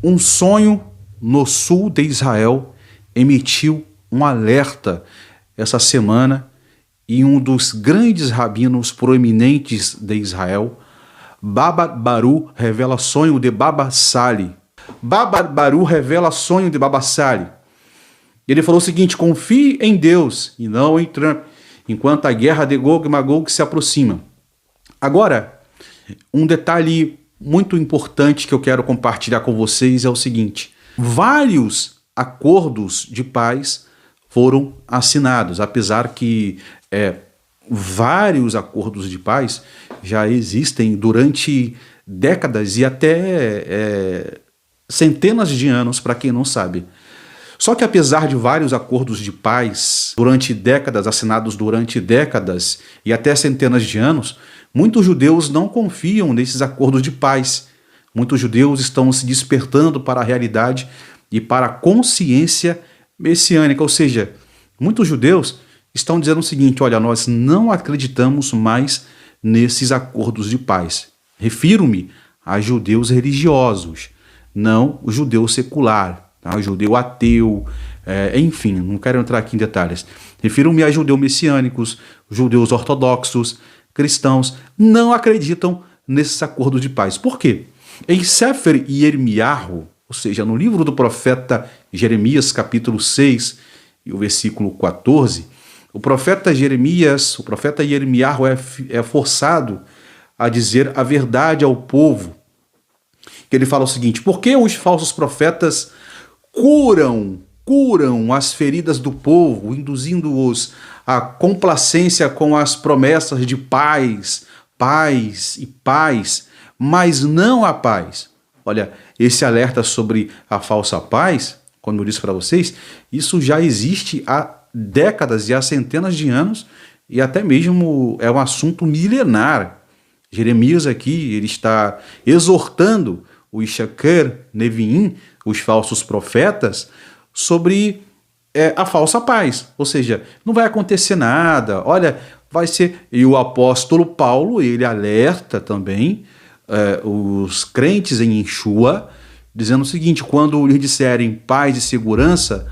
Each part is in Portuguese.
Um sonho no sul de Israel emitiu um alerta essa semana e um dos grandes rabinos proeminentes de Israel, Baba Baru, revela sonho de Baba Sali. Baba Baru revela sonho de Baba Sali. Ele falou o seguinte: confie em Deus e não em Trump, enquanto a guerra de Gog e Magog se aproxima. Agora, um detalhe muito importante que eu quero compartilhar com vocês é o seguinte: vários acordos de paz foram assinados, apesar que vários acordos de paz já existem durante décadas e até centenas de anos, para quem não sabe. Só que apesar de vários acordos de paz durante décadas, assinados durante décadas e até centenas de anos, muitos judeus não confiam nesses acordos de paz. Muitos judeus estão se despertando para a realidade e para a consciência messiânica, ou seja, muitos judeus estão dizendo o seguinte: olha, nós não acreditamos mais nesses acordos de paz. Refiro-me a judeus religiosos, não o judeu secular, tá? O judeu ateu, enfim, não quero entrar aqui em detalhes. Refiro-me a judeus messiânicos, judeus ortodoxos, cristãos, não acreditam nesses acordos de paz. Por quê? Em Sefer Yermiyahu, ou seja, no livro do profeta Jeremias, capítulo 6, e o versículo 14, o profeta Jeremias, o profeta Yermiyahu é forçado a dizer a verdade ao povo. Que ele fala o seguinte: por que os falsos profetas curam as feridas do povo, induzindo-os à complacência com as promessas de paz, mas não a paz? Olha, esse alerta sobre a falsa paz, como eu disse para vocês, isso já existe há décadas e há centenas de anos, e até mesmo é um assunto milenar. Jeremias aqui, ele está exortando os Shaker Neviim, os falsos profetas, sobre a falsa paz. Ou seja, não vai acontecer nada, olha, vai ser... E o apóstolo Paulo, ele alerta também os crentes em Yeshua, dizendo o seguinte: quando lhes disserem paz e segurança,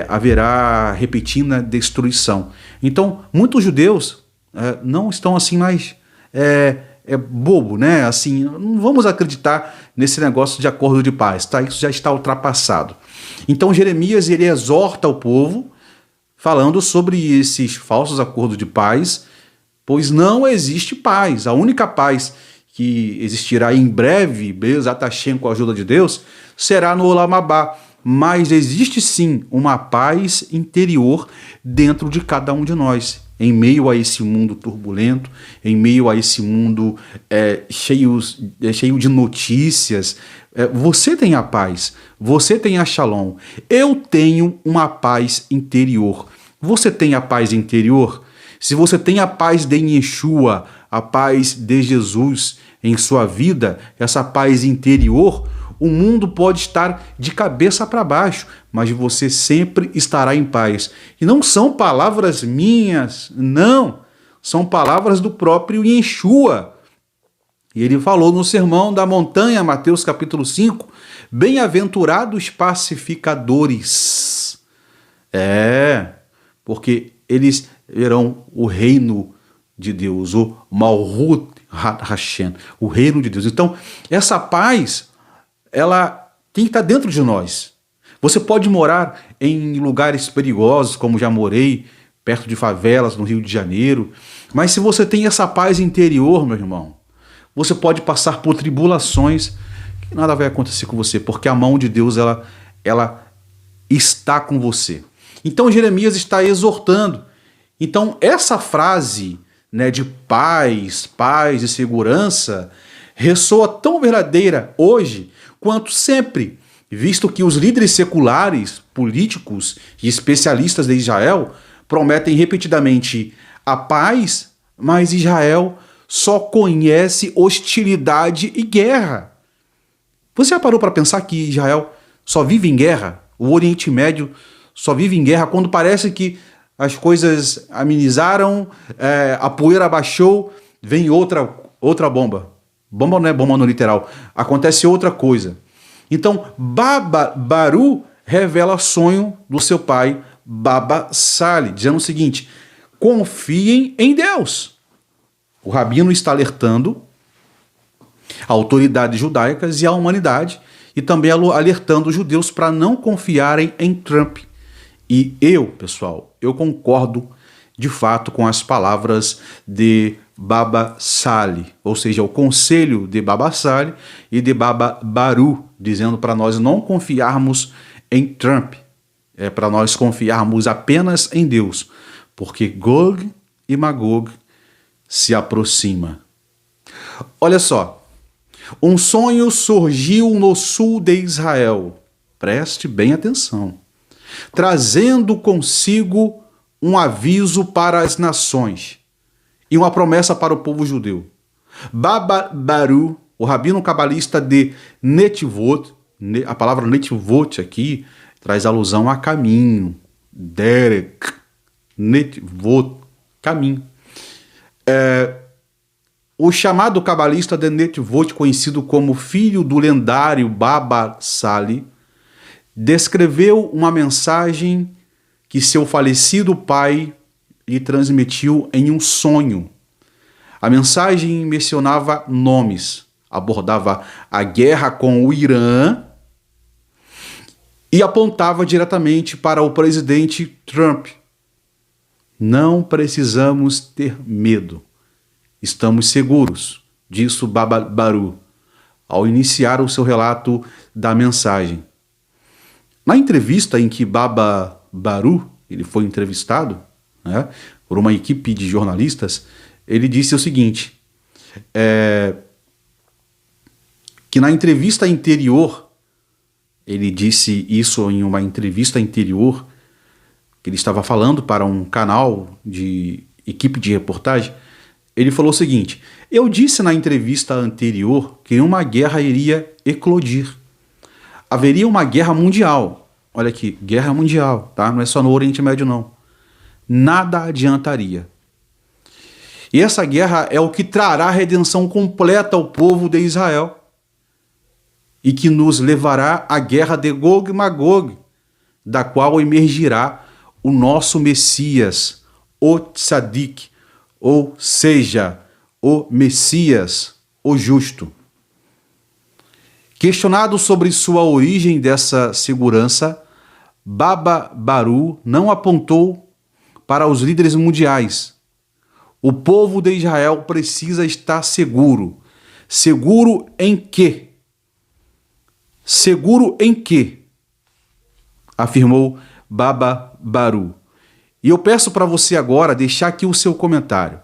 haverá repentina destruição. Então, muitos judeus não estão assim mais... bobo, né? Assim, não vamos acreditar nesse negócio de acordo de paz, tá? Isso já está ultrapassado. Então Jeremias, ele exorta o povo falando sobre esses falsos acordos de paz, pois não existe paz. A única paz que existirá em breve, Bezat Hashem, com a ajuda de Deus, será no Olam Abá. Mas existe sim uma paz interior dentro de cada um de nós. Em meio a esse mundo turbulento, em meio a esse mundo cheio de notícias, você tem a paz, você tem a Shalom. Eu tenho uma paz interior. Você tem a paz interior? Se você tem a paz de Yeshua, a paz de Jesus em sua vida, essa paz interior, o mundo pode estar de cabeça para baixo, mas você sempre estará em paz. E não são palavras minhas, não. São palavras do próprio Yeshua. E ele falou no Sermão da Montanha, Mateus capítulo 5, bem-aventurados pacificadores. Porque eles verão o reino de Deus, o Malhut Hashem, o reino de Deus. Então, essa paz, ela tem que estar dentro de nós. Você pode morar em lugares perigosos, como já morei, perto de favelas no Rio de Janeiro, mas se você tem essa paz interior, meu irmão, você pode passar por tribulações que nada vai acontecer com você, porque a mão de Deus, ela está com você. Então Jeremias está exortando. Então essa frase, né, de paz e segurança ressoa tão verdadeira hoje quanto sempre, visto que os líderes seculares, políticos e especialistas de Israel prometem repetidamente a paz, mas Israel só conhece hostilidade e guerra. Você já parou para pensar que Israel só vive em guerra? O Oriente Médio só vive em guerra quando parece que as coisas amenizaram, a poeira abaixou, vem outra bomba. Bomba não é bomba no literal. Acontece outra coisa. Então, Baba Baru revela sonho do seu pai, Baba Sali, dizendo o seguinte: confiem em Deus. O rabino está alertando autoridades judaicas e a humanidade, e também alertando os judeus para não confiarem em Trump. E eu, pessoal, eu concordo de fato com as palavras de Baba Sali, ou seja, o conselho de Baba Sali e de Baba Baru, dizendo para nós não confiarmos em Trump, para nós confiarmos apenas em Deus, porque Gog e Magog se aproxima. Olha só, um sonho surgiu no sul de Israel, preste bem atenção, trazendo consigo um aviso para as nações e uma promessa para o povo judeu. Baba Baru, o rabino cabalista de Netivot, a palavra Netivot aqui traz alusão a caminho, Derek, Netivot, caminho. O chamado cabalista de Netivot, conhecido como filho do lendário Baba Sali, descreveu uma mensagem que seu falecido pai lhe transmitiu em um sonho. A mensagem mencionava nomes, abordava a guerra com o Irã e apontava diretamente para o presidente Trump. Não precisamos ter medo. Estamos seguros, disse Baba Baru, ao iniciar o seu relato da mensagem. Na entrevista em que Baba Baru ele foi entrevistado, né, por uma equipe de jornalistas, ele disse o seguinte, que na entrevista anterior, ele disse isso em uma entrevista anterior, que ele estava falando para um canal de equipe de reportagem, ele falou o seguinte: eu disse na entrevista anterior que uma guerra iria eclodir. Haveria uma guerra mundial. Olha aqui, guerra mundial, tá? Não é só no Oriente Médio, não. Nada adiantaria. E essa guerra é o que trará a redenção completa ao povo de Israel e que nos levará à guerra de Gog e Magog, da qual emergirá o nosso Messias, o Tzadik, ou seja, o Messias, o justo. Questionado sobre sua origem dessa segurança, Baba Baru não apontou para os líderes mundiais. O povo de Israel precisa estar seguro. Seguro em quê? Seguro em quê? Afirmou Baba Baru. E eu peço para você agora deixar aqui o seu comentário.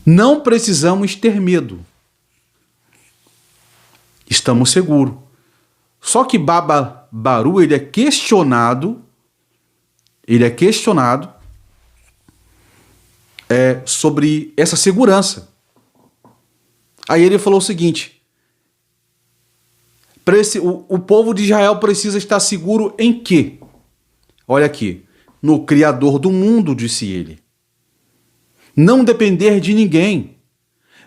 Não precisamos ter medo. Estamos seguros. Só que Baba Baru, ele é questionado sobre essa segurança. Aí ele falou o seguinte: o povo de Israel precisa estar seguro em quê? Olha aqui, no Criador do mundo, disse ele. Não depender de ninguém,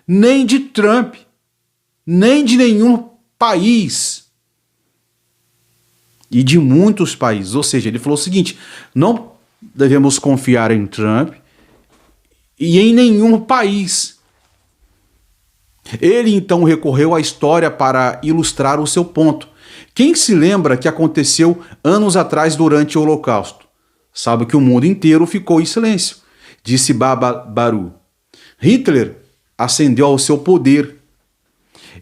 nem de Trump, nem de nenhum país e de muitos países. Ou seja, ele falou o seguinte: não devemos confiar em Trump e em nenhum país. Ele então recorreu à história para ilustrar o seu ponto. Quem se lembra que aconteceu anos atrás durante o Holocausto? Sabe que o mundo inteiro ficou em silêncio, disse Baba Baru. Hitler ascendeu ao seu poder.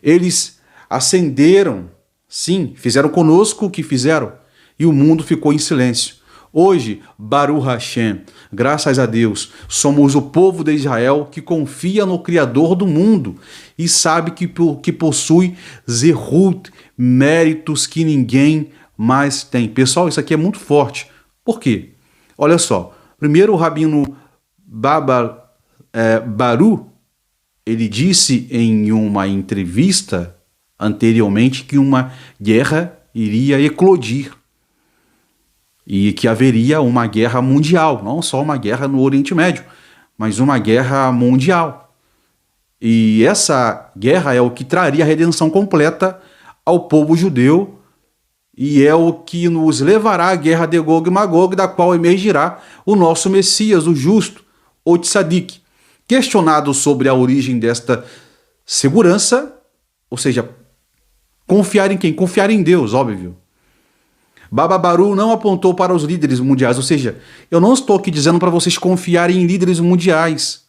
Eles ascenderam, sim, fizeram conosco o que fizeram, e o mundo ficou em silêncio. Hoje, Baruch Hashem, graças a Deus, somos o povo de Israel que confia no Criador do mundo e sabe que possui Zehut, méritos que ninguém mais tem. Pessoal, isso aqui é muito forte. Por quê? Olha só, primeiro o rabino Baba Baru, ele disse em uma entrevista anteriormente que uma guerra iria eclodir e que haveria uma guerra mundial, não só uma guerra no Oriente Médio, mas uma guerra mundial. E essa guerra é o que traria a redenção completa ao povo judeu e é o que nos levará à guerra de Gog e Magog, da qual emergirá o nosso Messias, o justo, o Tzadik. Questionado sobre a origem desta segurança, ou seja, confiar em quem? Confiar em Deus, óbvio. Baba Baru não apontou para os líderes mundiais, ou seja, eu não estou aqui dizendo para vocês confiarem em líderes mundiais.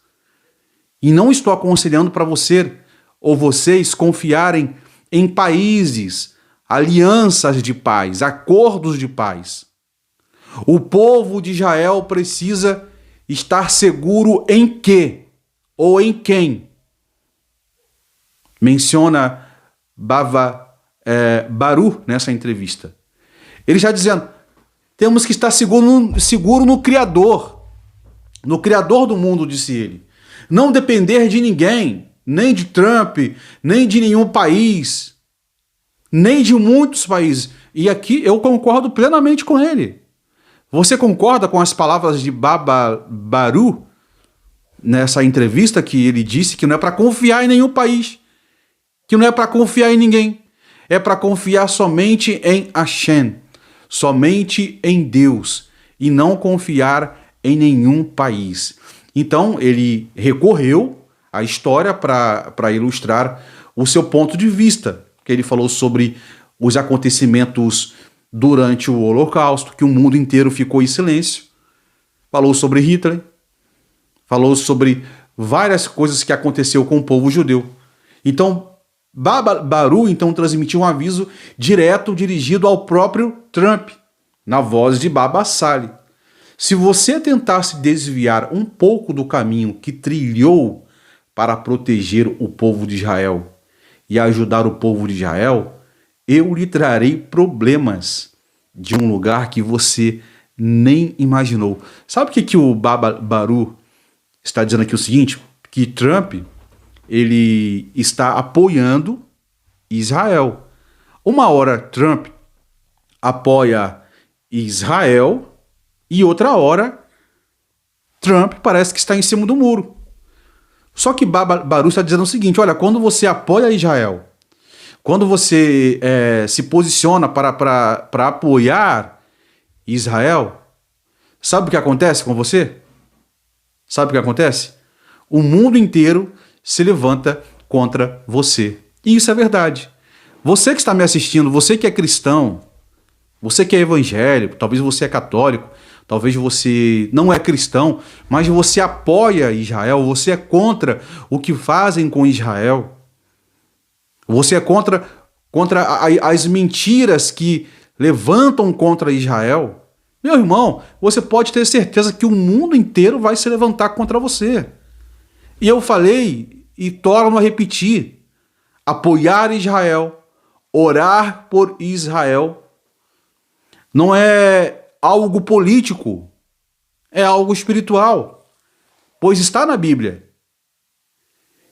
E não estou aconselhando para você ou vocês confiarem em países, alianças de paz, acordos de paz. O povo de Israel precisa estar seguro em quê? Ou em quem? Menciona Baru nessa entrevista. Ele já dizendo, temos que estar seguro no Criador do mundo, disse ele. Não depender de ninguém, nem de Trump, nem de nenhum país, nem de muitos países. E aqui eu concordo plenamente com ele. Você concorda com as palavras de Baba Baru nessa entrevista que ele disse que não é para confiar em nenhum país, que não é para confiar em ninguém, é para confiar somente em Hashem, somente em Deus e não confiar em nenhum país. Então ele recorreu à história para ilustrar o seu ponto de vista, que ele falou sobre os acontecimentos durante o Holocausto, que o mundo inteiro ficou em silêncio, falou sobre Hitler, falou sobre várias coisas que aconteceu com o povo judeu. Então Baba Baru então transmitiu um aviso direto dirigido ao próprio Trump, na voz de Baba Sali. Se você tentasse desviar um pouco do caminho que trilhou para proteger o povo de Israel e ajudar o povo de Israel, eu lhe trarei problemas de um lugar que você nem imaginou. Sabe o que o Baba Baru está dizendo aqui? O seguinte, que Trump ele está apoiando Israel. Uma hora Trump apoia Israel e outra hora Trump parece que está em cima do muro. Só que Baba Baru está dizendo o seguinte, olha, quando você apoia Israel, quando você se posiciona para apoiar Israel, sabe o que acontece com você? Sabe o que acontece? O mundo inteiro se levanta contra você. E isso é verdade. Você que está me assistindo, você que é cristão, você que é evangélico, talvez você é católico, talvez você não é cristão, mas você apoia Israel, você é contra o que fazem com Israel. Você é contra as mentiras que levantam contra Israel. Meu irmão, você pode ter certeza que o mundo inteiro vai se levantar contra você. E eu falei e torno a repetir, apoiar Israel, orar por Israel, não é algo político, é algo espiritual, pois está na Bíblia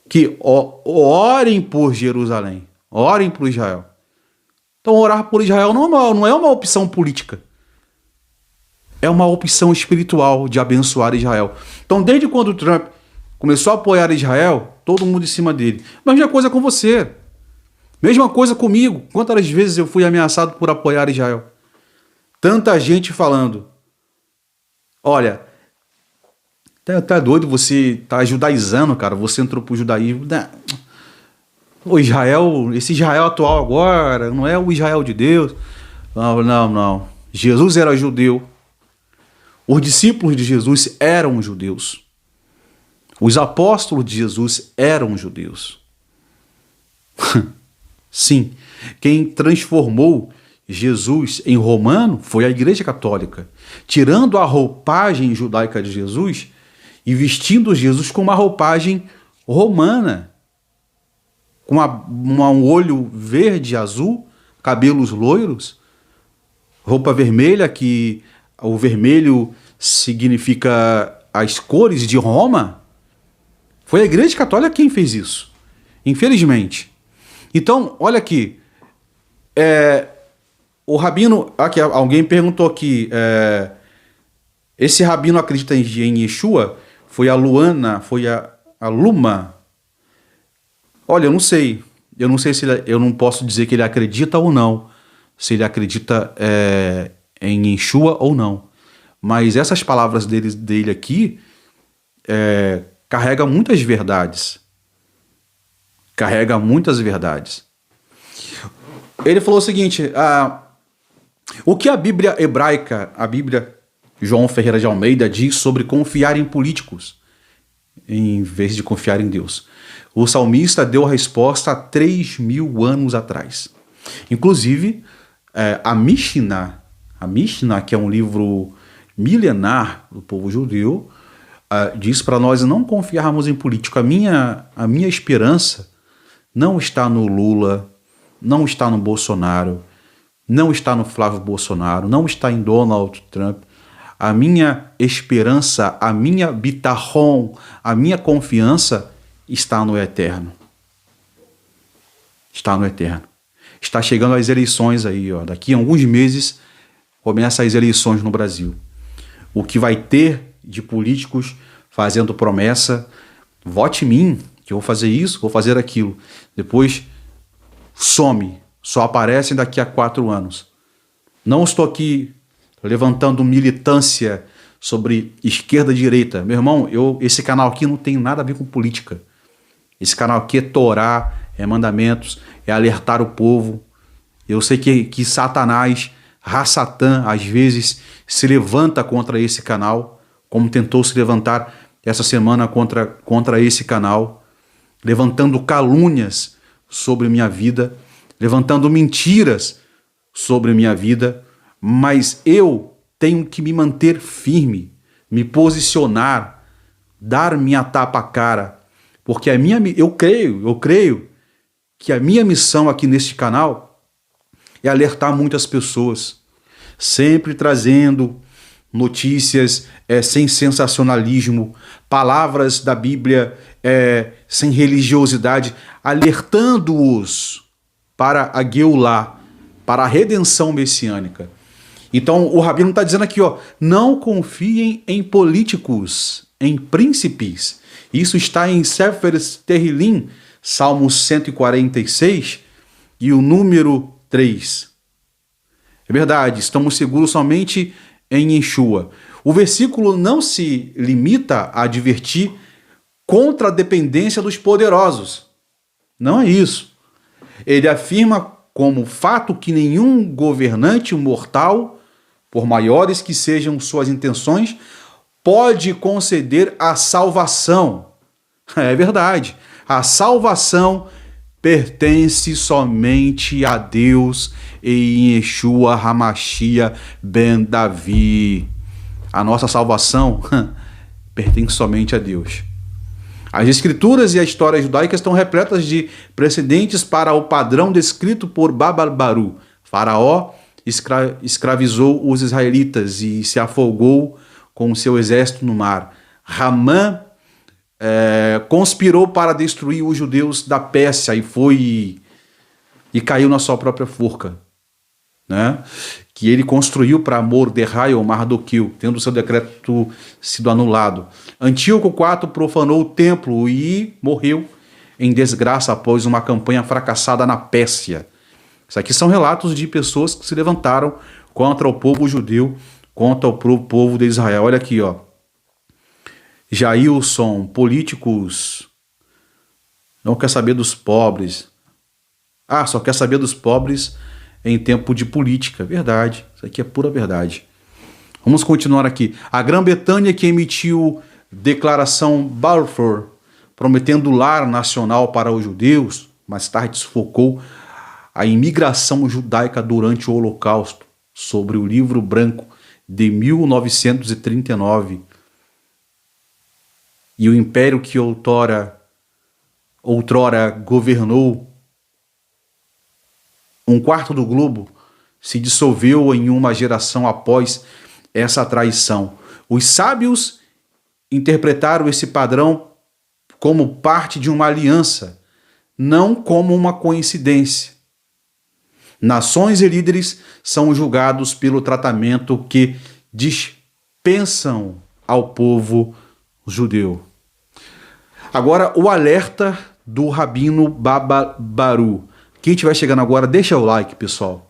que orem por Jerusalém, orem por Israel. Então orar por Israel não é uma opção política, é uma opção espiritual de abençoar Israel. Então desde quando Trump começou a apoiar Israel, todo mundo em cima dele. Mesma coisa com você. Mesma coisa comigo. Quantas vezes eu fui ameaçado por apoiar Israel? Tanta gente falando. Olha, tá doido, você tá judaizando, cara. Você entrou pro judaísmo. O Israel, esse Israel atual agora, não é o Israel de Deus. Não. Jesus era judeu. Os discípulos de Jesus eram judeus. Os apóstolos de Jesus eram judeus. Sim, quem transformou Jesus em romano foi a Igreja Católica, tirando a roupagem judaica de Jesus e vestindo Jesus com uma roupagem romana, com um olho verde, azul, cabelos loiros, roupa vermelha, que o vermelho significa as cores de Roma. Foi a Igreja Católica quem fez isso, infelizmente. Então, olha aqui, o rabino, aqui, alguém perguntou aqui, esse rabino acredita em Yeshua? Foi a Luana, foi a Luma, Olha, eu não sei. Eu não sei se eu não posso dizer que ele acredita ou não. Se ele acredita em Yeshua ou não. Mas essas palavras dele aqui carregam muitas verdades. Carrega muitas verdades. Ele falou o seguinte: o que a Bíblia hebraica, a Bíblia João Ferreira de Almeida, diz sobre confiar em políticos em vez de confiar em Deus? O salmista deu a resposta há 3.000 anos atrás. Inclusive, a Mishnah, que é um livro milenar do povo judeu, diz para nós não confiarmos em político. A minha esperança não está no Lula, não está no Bolsonaro, não está no Flávio Bolsonaro, não está em Donald Trump. A minha esperança, a minha bitachon, a minha confiança está no Eterno. Está no Eterno. Está chegando as eleições aí, ó. Daqui a alguns meses começam as eleições no Brasil. O que vai ter de políticos fazendo promessa: vote em mim, que eu vou fazer isso, vou fazer aquilo. Depois some, só aparecem daqui a 4 anos. Não estou aqui levantando militância sobre esquerda e direita. Meu irmão, esse canal aqui não tem nada a ver com política. Esse canal aqui é Torá, é mandamentos, é alertar o povo. Eu sei que Satanás, Ra-Satã, às vezes se levanta contra esse canal, como tentou se levantar essa semana contra esse canal, levantando calúnias sobre minha vida, levantando mentiras sobre minha vida, mas eu tenho que me manter firme, me posicionar, dar minha tapa à cara, porque eu creio que a minha missão aqui neste canal é alertar muitas pessoas, sempre trazendo notícias sem sensacionalismo, palavras da Bíblia sem religiosidade, alertando-os para a Geulah, para a redenção messiânica. Então o Rabino está dizendo aqui, ó, não confiem em políticos, em príncipes. Isso está em Sefer Tehillim, Salmo 146 e o número 3. É verdade, estamos seguros somente em Yeshua. O versículo não se limita a advertir contra a dependência dos poderosos. Não é isso. Ele afirma como fato que nenhum governante mortal, por maiores que sejam suas intenções, pode conceder a salvação. É verdade. A salvação pertence somente a Deus e em Yeshua HaMashiach ben Davi. A nossa salvação pertence somente a Deus. As escrituras e a história judaica estão repletas de precedentes para o padrão descrito por Bababaru. Faraó escravizou os israelitas e se afogou com seu exército no mar. Ramã conspirou para destruir os judeus da Pérsia e caiu na sua própria forca, né? Que ele construiu para Mordecai ou Mardoqueu, tendo seu decreto sido anulado. Antíoco IV profanou o templo e morreu em desgraça após uma campanha fracassada na Pérsia. Isso aqui são relatos de pessoas que se levantaram contra o povo judeu, contra o povo de Israel. Olha aqui, ó. Jailson, políticos não quer saber dos pobres. Só quer saber dos pobres em tempo de política. Verdade, isso aqui é pura verdade. Vamos continuar aqui. A Grã-Bretanha, que emitiu declaração Balfour, prometendo lar nacional para os judeus, mais tarde sufocou a imigração judaica durante o Holocausto, sobre o Livro Branco de 1939. E o império que outrora governou um quarto do globo se dissolveu em uma geração após essa traição. Os sábios interpretaram esse padrão como parte de uma aliança, não como uma coincidência. Nações e líderes são julgados pelo tratamento que dispensam ao povo judeu. Agora, o alerta do Rabino Baba Baru. Quem estiver chegando agora, deixa o like, pessoal.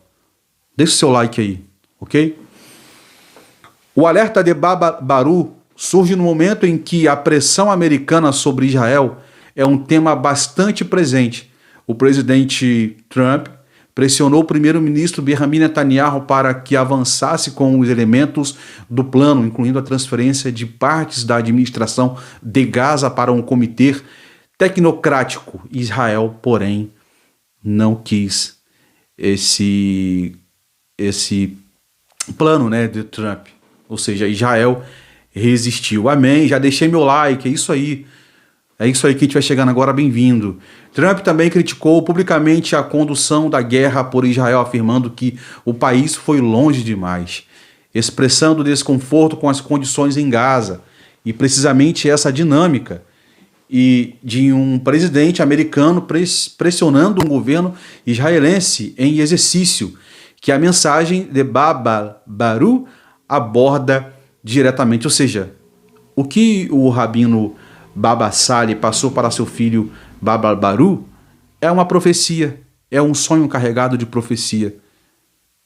Deixa o seu like aí, ok? O alerta de Baba Baru surge no momento em que a pressão americana sobre Israel é um tema bastante presente. O presidente Trump pressionou o primeiro-ministro Benjamin Netanyahu para que avançasse com os elementos do plano, incluindo a transferência de partes da administração de Gaza para um comitê tecnocrático. Israel, porém, não quis esse plano, né, de Trump. Ou seja, Israel resistiu. Amém. Já deixei meu like. É isso aí. É isso aí que a gente vai chegando agora, bem-vindo. Trump também criticou publicamente a condução da guerra por Israel, afirmando que o país foi longe demais, expressando desconforto com as condições em Gaza. E precisamente essa dinâmica e de um presidente americano pressionando um governo israelense em exercício, que a mensagem de Baba Baru aborda diretamente. Ou seja, o que o rabino Baba Sali passou para seu filho Baba Baru é uma profecia, é um sonho carregado de profecia,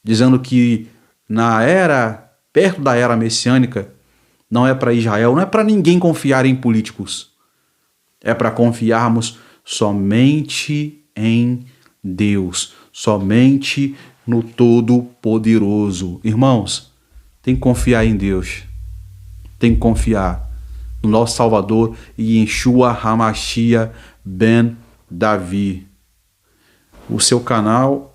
dizendo que perto da era messiânica, não é para Israel, não é para ninguém confiar em políticos, é para confiarmos somente em Deus, somente no Todo-Poderoso. Irmãos, tem que confiar em Deus, tem que confiar no nosso Salvador e Yeshua HaMashiach Ben Davi. O seu canal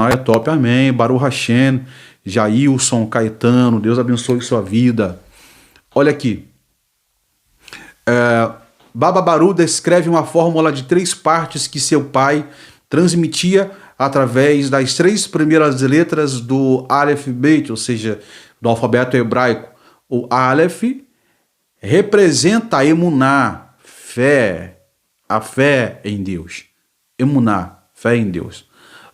é top, amém. Baruch Hashem, Jailson Caetano, Deus abençoe sua vida. Olha aqui, Baba Baru descreve uma fórmula de 3 partes que seu pai transmitia através das 3 primeiras letras do Aleph Beit, ou seja, do alfabeto hebraico. O Aleph representa a emuná, fé, a fé em Deus. Emuná, fé em Deus.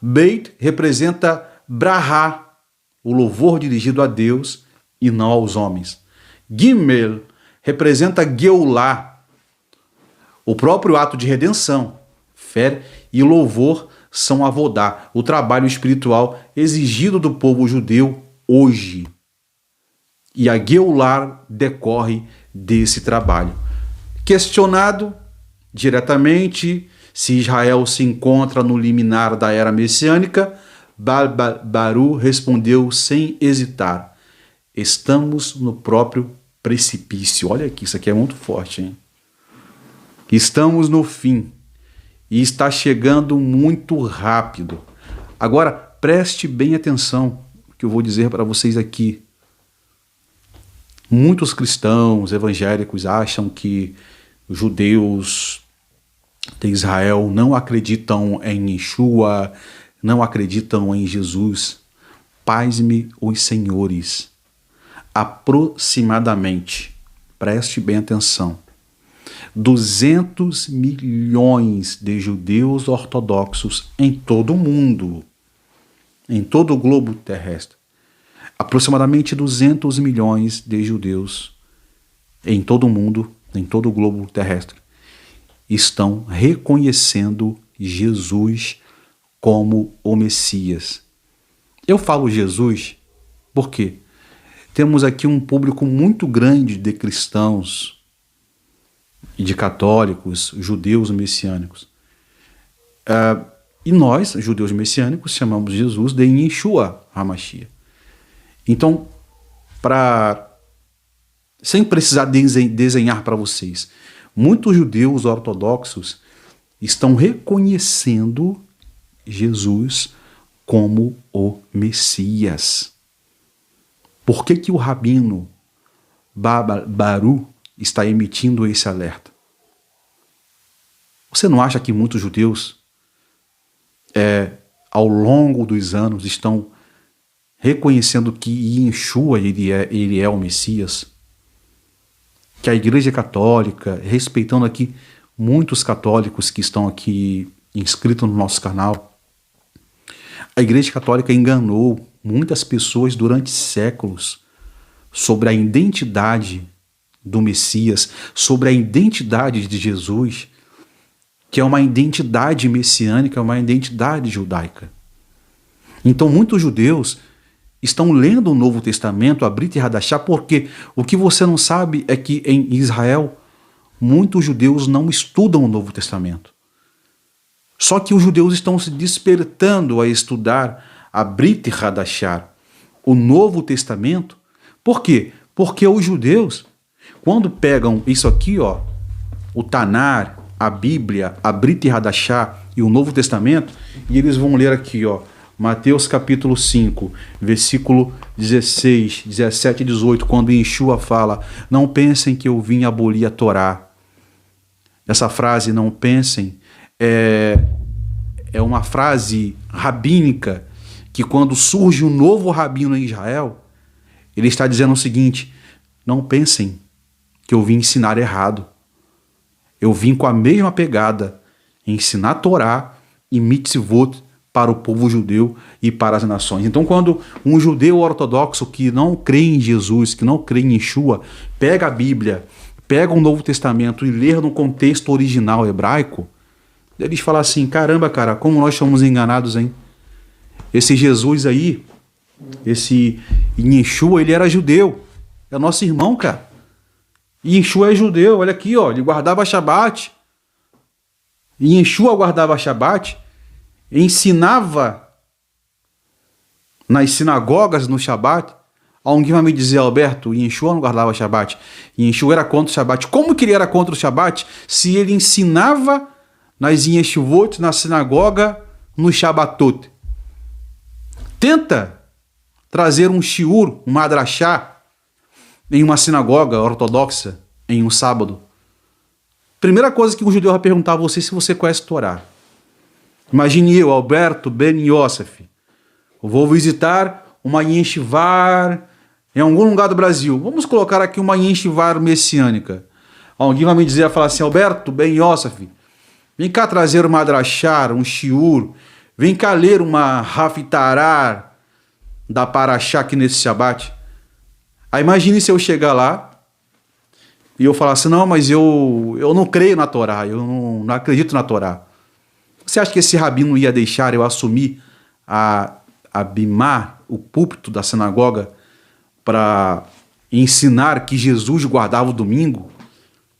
Beit representa brahá, o louvor dirigido a Deus e não aos homens. Gimel representa geulá, o próprio ato de redenção. Fé e louvor são avodá, o trabalho espiritual exigido do povo judeu hoje. E a geulá decorre desse trabalho. Questionado diretamente se Israel se encontra no limiar da era messiânica, Baba Baru respondeu sem hesitar: estamos no próprio precipício. Olha aqui, isso aqui é muito forte, hein? Estamos no fim e está chegando muito rápido. Agora, preste bem atenção no que eu vou dizer para vocês aqui. Muitos cristãos evangélicos acham que os judeus de Israel não acreditam em Yeshua, não acreditam em Jesus. Paz-me os senhores. Aproximadamente, preste bem atenção, 200 milhões de judeus ortodoxos em todo o mundo, em todo o globo terrestre. Aproximadamente 200 milhões de judeus em todo o mundo, em todo o globo terrestre, estão reconhecendo Jesus como o Messias. Eu falo Jesus porque temos aqui um público muito grande de cristãos e de católicos, judeus messiânicos. E nós, judeus messiânicos, chamamos Jesus de Yeshua HaMashiach. Então, sem precisar desenhar para vocês, muitos judeus ortodoxos estão reconhecendo Jesus como o Messias. Por que o rabino Baba Baru está emitindo esse alerta? Você não acha que muitos judeus, ao longo dos anos, estão reconhecendo que Yeshua ele é o Messias? Que a Igreja Católica, respeitando aqui muitos católicos que estão aqui inscritos no nosso canal, a Igreja Católica enganou muitas pessoas durante séculos sobre a identidade do Messias, sobre a identidade de Jesus, que é uma identidade messiânica, uma identidade judaica. Então muitos judeus estão lendo o Novo Testamento, a Brit Hadashah, porque o que você não sabe é que em Israel muitos judeus não estudam o Novo Testamento. Só que os judeus estão se despertando a estudar a Brit Hadashah, o Novo Testamento. Por quê? Porque os judeus, quando pegam isso aqui, ó, o Tanar, a Bíblia, a Brit Hadashah e o Novo Testamento, e eles vão ler aqui, ó, Mateus capítulo 5, versículo 16, 17 e 18, quando Yeshua fala: não pensem que eu vim abolir a Torá. Essa frase, não pensem, é uma frase rabínica que quando surge um novo rabino em Israel, ele está dizendo o seguinte: não pensem que eu vim ensinar errado. Eu vim com a mesma pegada, ensinar a Torá e mitzvot para o povo judeu e para as nações. Então, quando um judeu ortodoxo que não crê em Jesus, que não crê em Yeshua, pega a Bíblia, pega o Novo Testamento e lê no contexto original hebraico, eles falam assim: caramba, cara, como nós somos enganados, hein? Esse Jesus aí, esse Yeshua, ele era judeu. É nosso irmão, cara. E Yeshua é judeu, olha aqui, ó, ele guardava Shabat. E Yeshua guardava Shabat, ensinava nas sinagogas no Shabat. Alguém vai me dizer: Alberto, Yeshua não guardava Shabat. Yeshua era contra o Shabat. Como que ele era contra o Shabat se ele ensinava nas Yeshivot, na sinagoga, no Shabatot? Tenta trazer um shiur, um madrashá, em uma sinagoga ortodoxa, em um sábado. Primeira coisa que um judeu vai perguntar a você: se você conhece Torá. Imagine eu, Alberto Ben Yosef, eu vou visitar uma yeshivar em algum lugar do Brasil. Vamos colocar aqui uma yeshivar messiânica. Alguém vai me dizer, vai falar assim: Alberto Ben Yosef, vem cá trazer uma madrashá, um shiur, vem cá ler uma haftarah da Parashá aqui nesse Shabat. Aí imagine se eu chegar lá e eu falar assim: não, mas eu não creio na Torá, eu não acredito na Torá. Você acha que esse rabino ia deixar eu assumir a bimá, o púlpito da sinagoga, para ensinar que Jesus guardava o domingo?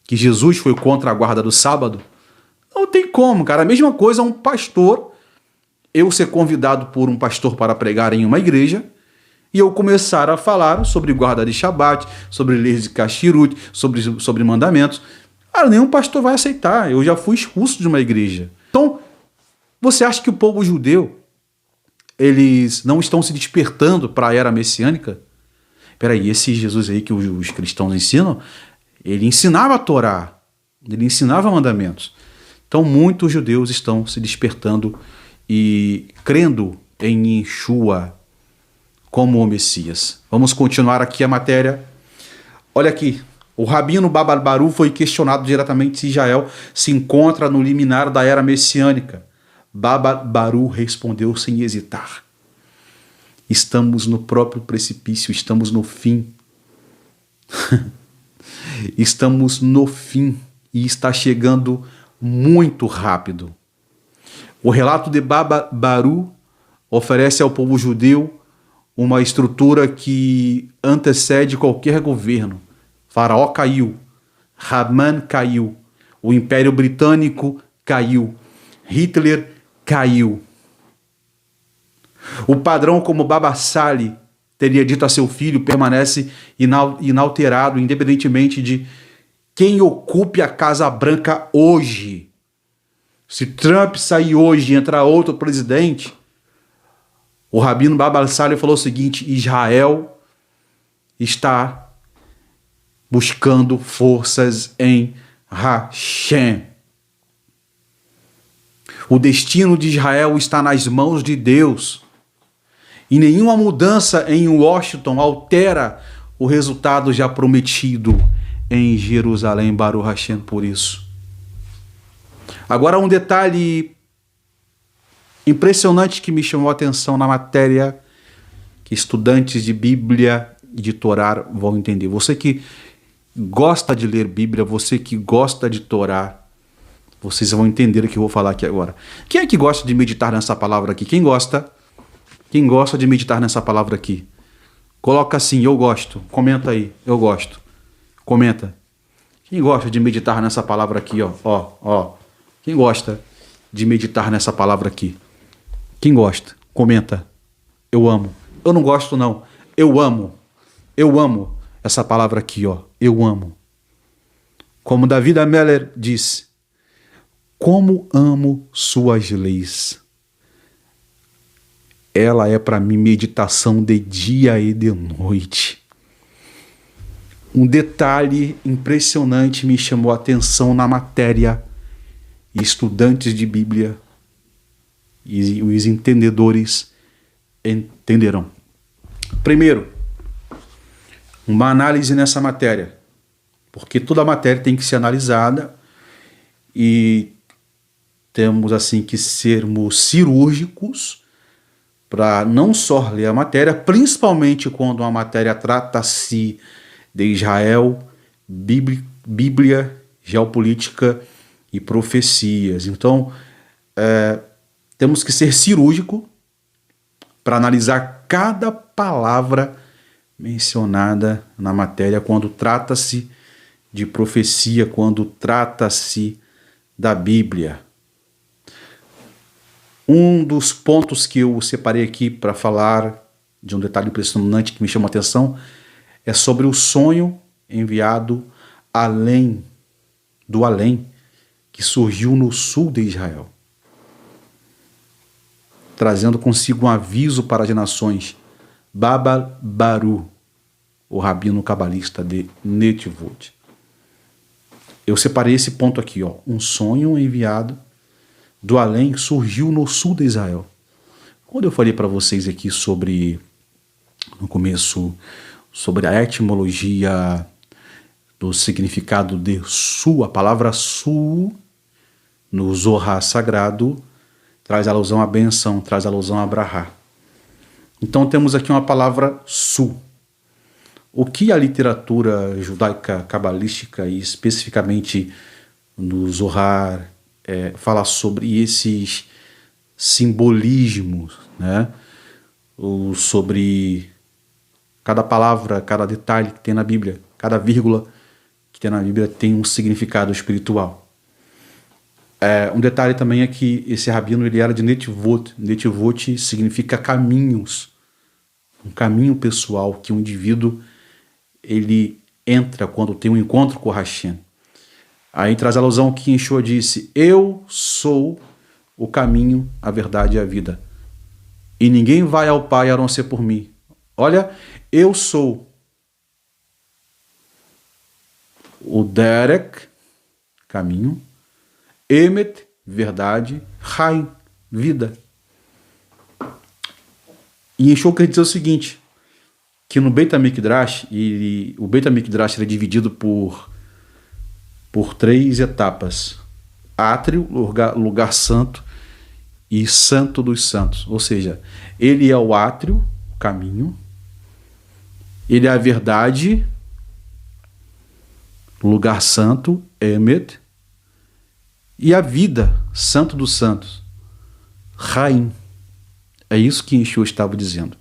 Que Jesus foi contra a guarda do sábado? Não tem como, cara. A mesma coisa um pastor, eu ser convidado por um pastor para pregar em uma igreja, e eu começar a falar sobre guarda de Shabat, sobre leis de Kashrut, sobre mandamentos. Cara, nenhum pastor vai aceitar. Eu já fui expulso de uma igreja. Então, você acha que o povo judeu, eles não estão se despertando para a era messiânica? Peraí, esse Jesus aí que os cristãos ensinam, ele ensinava a Torá, ele ensinava mandamentos. Então, muitos judeus estão se despertando e crendo em Yeshua como o Messias. Vamos continuar aqui a matéria. Olha aqui, o rabino Baba Baru foi questionado diretamente se Israel se encontra no liminar da era messiânica. Baba Baru respondeu sem hesitar: estamos no próprio precipício, estamos no fim. Estamos no fim e está chegando muito rápido. O relato de Baba Baru oferece ao povo judeu uma estrutura que antecede qualquer governo. Faraó caiu, Haman caiu, o Império Britânico caiu, Hitler caiu. O padrão, como Baba Sali teria dito a seu filho, permanece inalterado, independentemente de quem ocupe a Casa Branca hoje. Se Trump sair hoje e entrar outro presidente, o rabino Baba Sali falou o seguinte: Israel está buscando forças em Hashem. O destino de Israel está nas mãos de Deus. E nenhuma mudança em Washington altera o resultado já prometido em Jerusalém, Baruch Hashem, por isso. Agora, um detalhe impressionante que me chamou a atenção na matéria, que estudantes de Bíblia e de Torá vão entender. Você que gosta de ler Bíblia, você que gosta de Torá, Vocês vão entender o que eu vou falar aqui agora. Quem é que gosta de meditar nessa palavra aqui? Quem gosta? Quem gosta de meditar nessa palavra aqui? Coloca assim, eu gosto. Comenta aí, eu gosto. Comenta. Quem gosta de meditar nessa palavra aqui, ó. Quem gosta de meditar nessa palavra aqui? Quem gosta? Comenta. Eu amo. Eu não gosto, não. Eu amo. Eu amo essa palavra aqui, ó. Eu amo. Como David Meller diz, como amo suas leis. Ela é para mim meditação de dia e de noite. Um detalhe impressionante me chamou a atenção na matéria. Estudantes de Bíblia e os entendedores entenderão. Primeiro, uma análise nessa matéria, porque toda matéria tem que ser analisada e temos assim que sermos cirúrgicos para não só ler a matéria, principalmente quando a matéria trata-se de Israel, Bíblia, geopolítica e profecias. Então, temos que ser cirúrgico para analisar cada palavra mencionada na matéria quando trata-se de profecia, quando trata-se da Bíblia. Um dos pontos que eu separei aqui para falar de um detalhe impressionante que me chamou a atenção é sobre o sonho enviado além, que surgiu no sul de Israel, trazendo consigo um aviso para as nações. Baba Baru, o rabino cabalista de Netivot. Eu separei esse ponto aqui, ó. Um sonho enviado do além surgiu no sul de Israel. Quando eu falei para vocês aqui no começo, sobre a etimologia do significado de sul, a palavra sul no Zohar sagrado traz alusão à benção, traz alusão a Brahá. Então temos aqui uma palavra sul. O que a literatura judaica cabalística e especificamente no Zohar fala sobre esses simbolismos, né? Ou sobre cada palavra, cada detalhe que tem na Bíblia, cada vírgula que tem na Bíblia tem um significado espiritual. Um detalhe também é que esse rabino ele era de Netivot. Netivot significa caminhos, um caminho pessoal que o indivíduo ele entra quando tem um encontro com o Hashem. Aí traz a alusão que Yeshua disse: eu sou o caminho, a verdade e a vida. E ninguém vai ao Pai a não ser por mim. Olha, eu sou o Derek, caminho, Emet, verdade, Rai, vida. E Yeshua quer dizer o seguinte, que no Beit HaMikdash, o Beit HaMikdash é dividido por 3 etapas: átrio, lugar santo e santo dos santos. Ou seja, ele é o átrio, o caminho, ele é a verdade, lugar santo, Emet, e a vida, santo dos santos, Raim. É isso que Yeshua estava dizendo.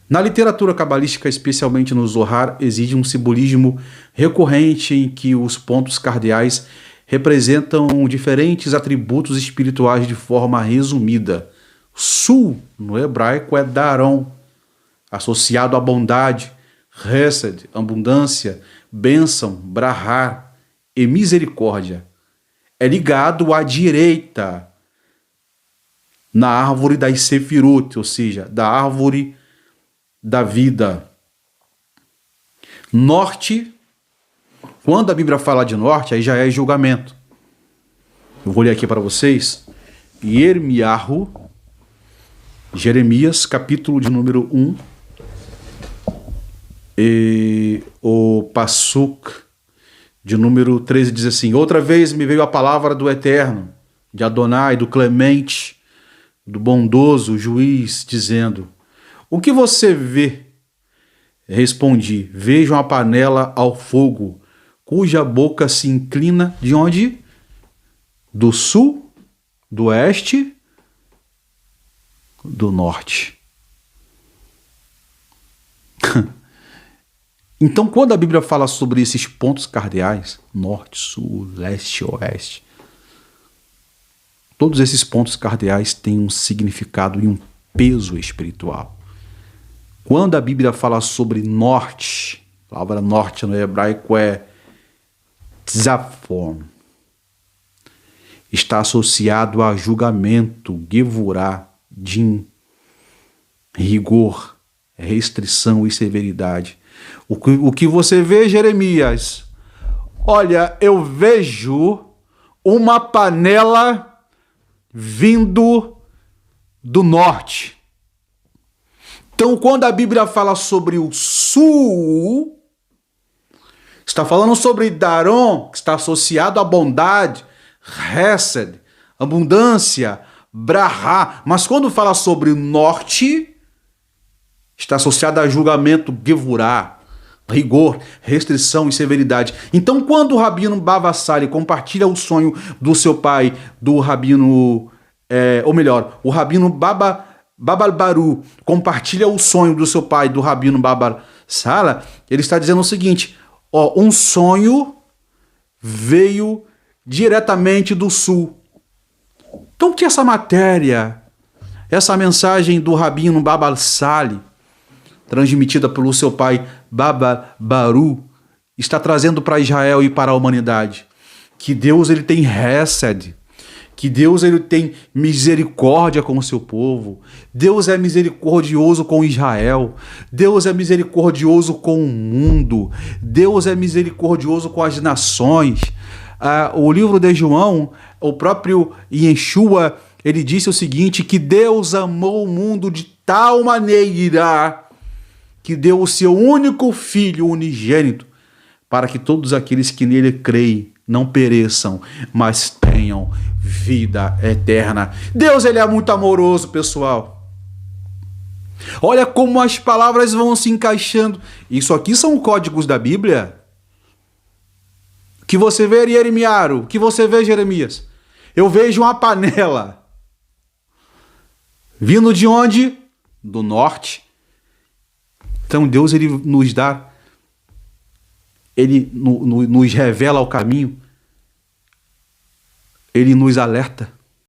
Na literatura cabalística, especialmente no Zohar, existe um simbolismo recorrente em que os pontos cardeais representam diferentes atributos espirituais de forma resumida. Sul, no hebraico, é Daron, associado à bondade, Hesed, abundância, bênção, Brahá e misericórdia. É ligado à direita, na árvore das Sefirot, ou seja, da árvore da vida. Norte, quando a Bíblia fala de norte, aí já é julgamento. Eu vou ler aqui para vocês. Jeremias, capítulo de número 1, e o Passuk de número 13 diz assim: outra vez me veio a palavra do Eterno, de Adonai, do Clemente, do bondoso juiz, dizendo: o que você vê? Respondi: vejo uma panela ao fogo, cuja boca se inclina de onde? do sul, do oeste, do norte. Então, quando a Bíblia fala sobre esses pontos cardeais, norte, sul, leste, oeste, todos esses pontos cardeais têm um significado e um peso espiritual. Quando a Bíblia fala sobre norte, a palavra norte no hebraico é tzafon, está associado a julgamento, gevurá, din, rigor, restrição e severidade. O que você vê, Jeremias? Olha, eu vejo uma panela vindo do norte. Então, quando a Bíblia fala sobre o sul, está falando sobre Daron, que está associado à bondade, Hesed, abundância, Brahá. Mas quando fala sobre o norte, está associado a julgamento, gevurá, rigor, restrição e severidade. Então, quando o Rabino Bava Sali compartilha o sonho do seu pai, do Rabino, o Rabino Babal Baru compartilha o sonho do seu pai, do Rabino Babal Sala, ele está dizendo o seguinte: um sonho veio diretamente do sul. Então, que essa matéria, essa mensagem do Rabino Babal Sali, transmitida pelo seu pai Babal Baru, está trazendo para Israel e para a humanidade que Deus ele tem Hesed, que Deus ele tem misericórdia com o seu povo. Deus é misericordioso com Israel. Deus é misericordioso com o mundo. Deus é misericordioso com as nações. O livro de João, o próprio Yeshua, ele disse o seguinte, que Deus amou o mundo de tal maneira que deu o seu único Filho unigênito, para que todos aqueles que nele creem não pereçam, mas tenham vida eterna. Deus, ele é muito amoroso, pessoal. Olha como as palavras vão se encaixando. Isso aqui são códigos da Bíblia. O que você vê, Jeremias? O que você vê, Jeremias? Eu vejo uma panela. Vindo de onde? Do norte. Então Deus ele nos dá, ele nos revela o caminho, ele nos alerta.